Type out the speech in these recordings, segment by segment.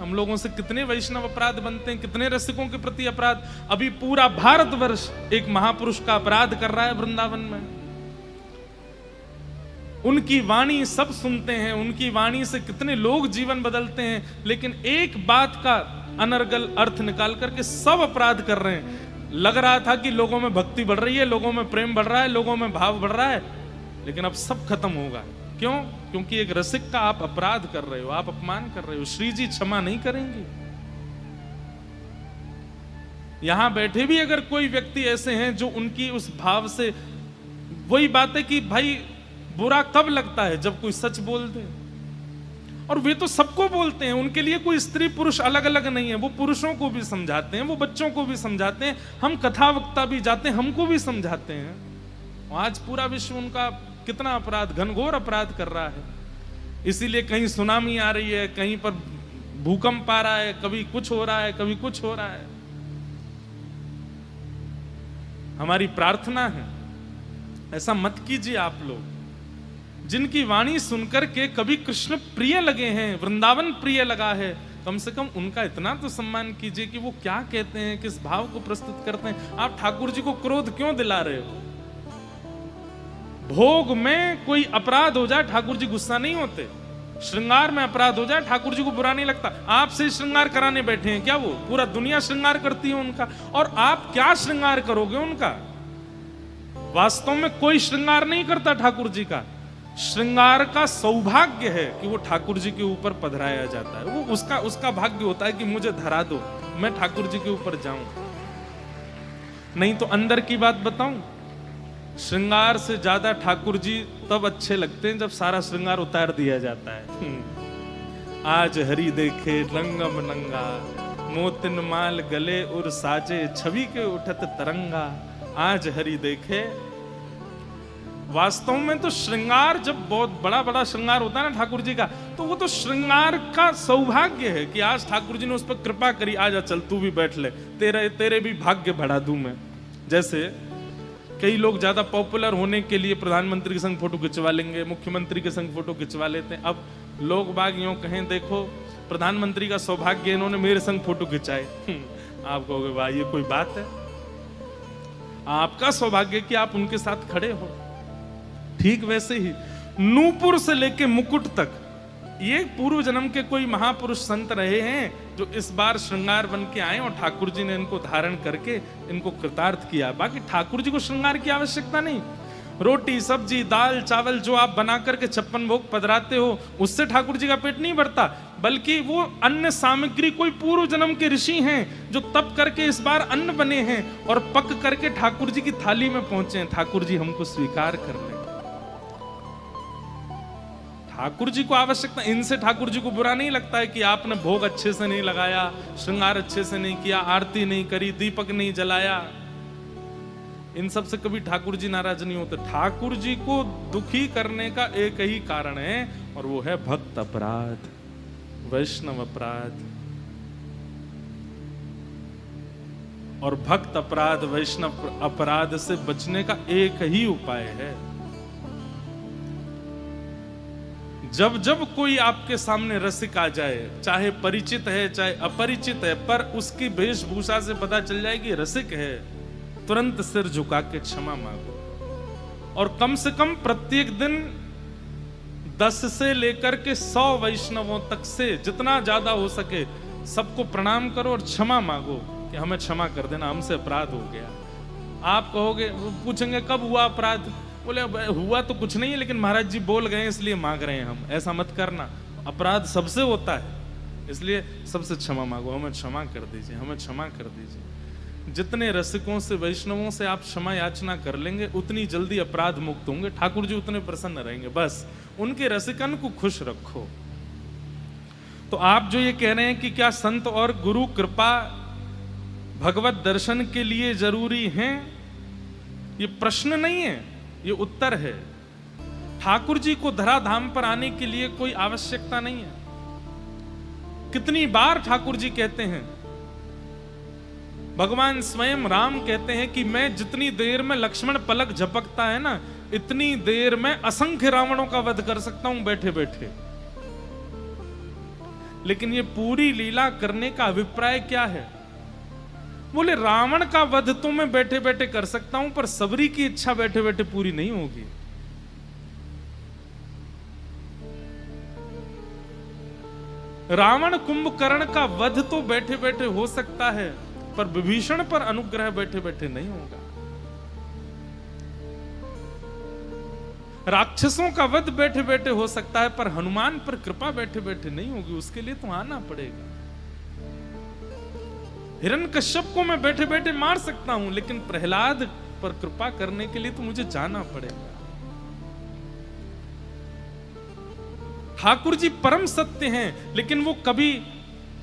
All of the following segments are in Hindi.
हम लोगों से कितने वैष्णव अपराध बनते हैं, कितने रसिकों के प्रति अपराध। अभी पूरा भारतवर्ष एक महापुरुष का अपराध कर रहा है वृंदावन में। उनकी वाणी सब सुनते हैं, उनकी वाणी से कितने लोग जीवन बदलते हैं, लेकिन एक बात का अनर्गल अर्थ निकाल करके सब अपराध कर रहे हैं। लग रहा था कि लोगों में भक्ति बढ़ रही है, लोगों में प्रेम बढ़ रहा है, लोगों में भाव बढ़ रहा है, लेकिन अब सब खत्म होगा। क्यों? क्योंकि एक रसिक का आप अपराध कर रहे हो, आप अपमान कर रहे हो। श्री जी क्षमा नहीं करेंगे। यहां बैठे भी अगर कोई व्यक्ति ऐसे हैं जो उनकी उस भाव से, वही बात है कि भाई बुरा कब लगता है, जब कोई सच बोल दे। और वे तो सबको बोलते हैं, उनके लिए कोई स्त्री पुरुष अलग अलग नहीं है। वो पुरुषों को भी समझाते हैं, वो बच्चों को भी समझाते हैं, हम कथा वक्ता भी जाते हैं, हमको भी समझाते हैं। आज पूरा विश्व उनका कितना अपराध, घनघोर अपराध कर रहा है। इसीलिए कहीं सुनामी आ रही है, कहीं पर भूकंप आ रहा है, कभी कुछ हो रहा है, कभी कुछ हो रहा है। हमारी प्रार्थना है ऐसा मत कीजिए आप लोग। जिनकी वाणी सुनकर के कभी कृष्ण प्रिय लगे हैं, वृंदावन प्रिय लगा है, कम से कम उनका इतना तो सम्मान कीजिए कि वो क्या कहते हैं, किस भाव को प्रस्तुत करते हैं। आप ठाकुर जी को क्रोध क्यों दिला रहे हो? भोग में कोई अपराध हो जाए ठाकुर जी गुस्सा नहीं होते, श्रृंगार में अपराध हो जाए ठाकुर जी को बुरा नहीं लगता। आपसे श्रृंगार कराने बैठे हैं क्या? वो पूरा दुनिया श्रृंगार करती है उनका, और आप क्या श्रृंगार करोगे उनका? वास्तव में कोई श्रृंगार नहीं करता ठाकुर जी का। श्रृंगार का सौभाग्य है कि वो ठाकुर जी के ऊपर पधराया जाता है। वो उसका भाग्य होता है कि मुझे धरा दो, मैं ठाकुर जी के ऊपर जाऊं। नहीं तो अंदर की बात बताऊं, श्रृंगार से ज्यादा ठाकुर जी तब अच्छे लगते हैं जब सारा श्रृंगार उतार दिया जाता है। आज हरि देखे रंगम नंगा, मोतिन माल गले और साजे, छवि के उठत तरंगा। आज हरि देखे। वास्तव में तो श्रृंगार, जब बहुत बड़ा बड़ा श्रृंगार होता है ना ठाकुर जी का, तो वो तो श्रृंगार का सौभाग्य है कि आज ठाकुर जी ने उस पर कृपा करी। आजा चल तू भी बैठ ले, तेरे भी भाग्य बढ़ा दूं मैं। जैसे कई लोग ज्यादा पॉपुलर होने के लिए प्रधानमंत्री के संग फोटो खिंचवा लेंगे, मुख्यमंत्री के संग फोटो खिंचवा लेते हैं। अब लोग बाग यूं कहें, देखो प्रधानमंत्री का सौभाग्य, इन्होंने मेरे संग फोटो खिंचाए। आप कहोगे वाह ये कोई बात है? आपका सौभाग्य कि आप उनके साथ खड़े हो। ठीक वैसे ही नूपुर से लेके मुकुट तक ये पूर्व जन्म के कोई महापुरुष संत रहे हैं जो इस बार श्रृंगार बन के आए और ठाकुर जी ने इनको धारण करके इनको कृतार्थ किया। बाकी ठाकुर जी को श्रृंगार की आवश्यकता नहीं। रोटी सब्जी दाल चावल जो आप बना करके 56 भोग पधराते हो, उससे ठाकुर जी का पेट नहीं भरता, बल्कि वो अन्न सामग्री कोई पूर्व जन्म के ऋषि हैं जो तप करके इस बार अन्न बने हैं और पक करके ठाकुर जी की थाली में पहुंचे हैं। ठाकुर जी हमको स्वीकार कर लें। ठाकुर जी को आवश्यकता, इनसे ठाकुर जी को बुरा नहीं लगता है कि आपने भोग अच्छे से नहीं लगाया, श्रृंगार अच्छे से नहीं किया, आरती नहीं करी, दीपक नहीं जलाया। इन सब से कभी ठाकुर जी नाराज नहीं होते। ठाकुर जी को दुखी करने का एक ही कारण है और वो है भक्त अपराध, वैष्णव अपराध। और भक्त अपराध वैष्णव अपराध से बचने का एक ही उपाय है। जब जब कोई आपके सामने रसिक आ जाए, चाहे परिचित है चाहे अपरिचित है, पर उसकी वेशभूषा से पता चल जाए कि रसिक है, तुरंत सिर झुका के क्षमा मांगो। और कम से कम प्रत्येक दिन 10 से लेकर के 100 वैष्णवों तक से जितना ज्यादा हो सके सबको प्रणाम करो और क्षमा मांगो कि हमें क्षमा कर देना, हमसे अपराध हो गया। आप कहोगे, पूछेंगे कब हुआ अपराध? बोले हुआ तो कुछ नहीं है, लेकिन महाराज जी बोल गए इसलिए मांग रहे हैं हम। ऐसा मत करना, अपराध सबसे होता है, इसलिए सबसे क्षमा मांगो, हमें क्षमा कर दीजिए, हमें क्षमा कर दीजिए। जितने रसिकों से वैष्णवों से आप क्षमा याचना कर लेंगे उतनी जल्दी अपराध मुक्त होंगे, ठाकुर जी उतने प्रसन्न रहेंगे। बस उनके रसिकन को खुश रखो। तो आप जो ये कह रहे हैं कि क्या संत और गुरु कृपा भगवत दर्शन के लिए जरूरी है, ये प्रश्न नहीं है, ये उत्तर है। ठाकुर जी को धराधाम पर आने के लिए कोई आवश्यकता नहीं है। कितनी बार ठाकुर जी कहते हैं, भगवान स्वयं राम कहते हैं कि मैं जितनी देर में लक्ष्मण पलक झपकता है ना, इतनी देर में असंख्य रावणों का वध कर सकता हूं बैठे बैठे। लेकिन ये पूरी लीला करने का अभिप्राय क्या है? बोले रावण का वध तो मैं बैठे बैठे कर सकता हूं, पर सबरी की इच्छा बैठे बैठे पूरी नहीं होगी। रावण कुंभकर्ण का वध तो बैठे बैठे हो सकता है, पर विभीषण पर अनुग्रह बैठे बैठे नहीं होगा। राक्षसों का वध बैठे बैठे हो सकता है, पर हनुमान पर कृपा बैठे बैठे नहीं होगी। उसके लिए तो आना पड़ेगा। हिरण्यकश्यप को मैं बैठे बैठे मार सकता हूं, लेकिन प्रहलाद पर कृपा करने के लिए तो मुझे जाना पड़ेगा। ठाकुर जी परम सत्य हैं, लेकिन वो कभी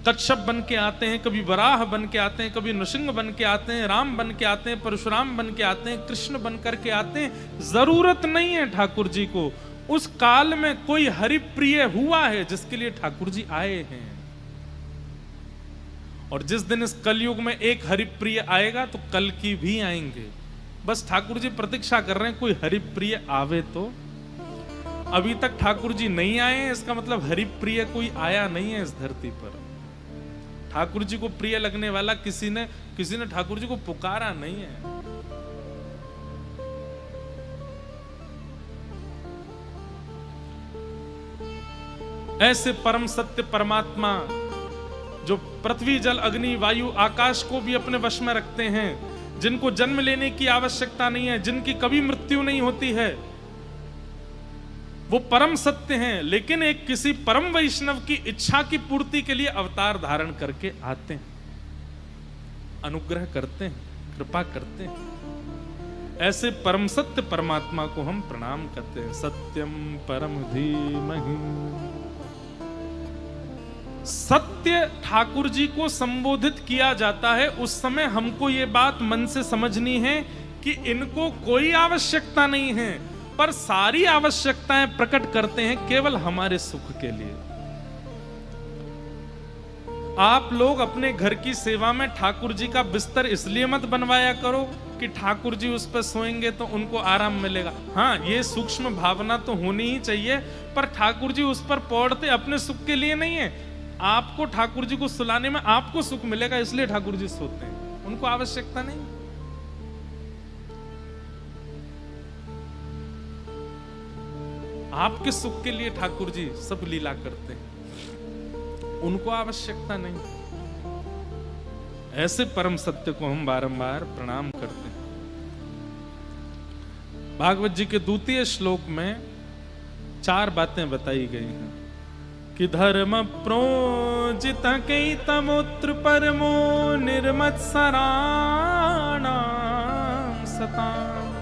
कच्छप बन के आते हैं, कभी वराह बन के आते हैं, कभी नृसिंह बन के आते हैं, राम बन के आते हैं, परशुराम बन के आते हैं, कृष्ण बन करके आते हैं। जरूरत नहीं है ठाकुर जी को। उस काल में कोई हरिप्रिय हुआ है जिसके लिए ठाकुर जी आए हैं। और जिस दिन इस कलयुग में एक हरिप्रिय आएगा तो कल की भी आएंगे। बस ठाकुर जी प्रतीक्षा कर रहे हैं कोई हरिप्रिय आवे तो। अभी तक ठाकुर जी नहीं आए हैं, इसका मतलब हरिप्रिय कोई आया नहीं है इस धरती पर। ठाकुर जी को प्रिय लगने वाला किसी ने ठाकुर जी को पुकारा नहीं है। ऐसे परम सत्य परमात्मा जो पृथ्वी जल अग्नि वायु आकाश को भी अपने वश में रखते हैं, जिनको जन्म लेने की आवश्यकता नहीं है, जिनकी कभी मृत्यु नहीं होती है, वो परम सत्य हैं। लेकिन एक किसी परम वैष्णव की इच्छा की पूर्ति के लिए अवतार धारण करके आते हैं, अनुग्रह करते हैं, कृपा करते हैं। ऐसे परम सत्य परमात्मा को हम प्रणाम करते हैं। सत्यम परम धीमहि। सत्य ठाकुर जी को संबोधित किया जाता है, उस समय हमको ये बात मन से समझनी है कि इनको कोई आवश्यकता नहीं है, पर सारी आवश्यकताएं प्रकट करते हैं केवल हमारे सुख के लिए। आप लोग अपने घर की सेवा में ठाकुर जी का बिस्तर इसलिए मत बनवाया करो कि ठाकुर जी उस पर सोएंगे तो उनको आराम मिलेगा। हाँ, ये सूक्ष्म भावना तो होनी ही चाहिए, पर ठाकुर जी उस पर पौड़ते अपने सुख के लिए नहीं है। आपको ठाकुर जी को सुलाने में आपको सुख मिलेगा, इसलिए ठाकुर जी सोते हैं, उनको आवश्यकता नहीं। आपके सुख के लिए ठाकुर जी सब लीला करते हैं, उनको आवश्यकता नहीं। ऐसे परम सत्य को हम बारंबार प्रणाम करते हैं। भागवत जी के द्वितीय श्लोक में 4 बातें बताई गई हैं कि धर्म प्रोजित कैतमोत्र परमो निर्मत्सराणां सताम्।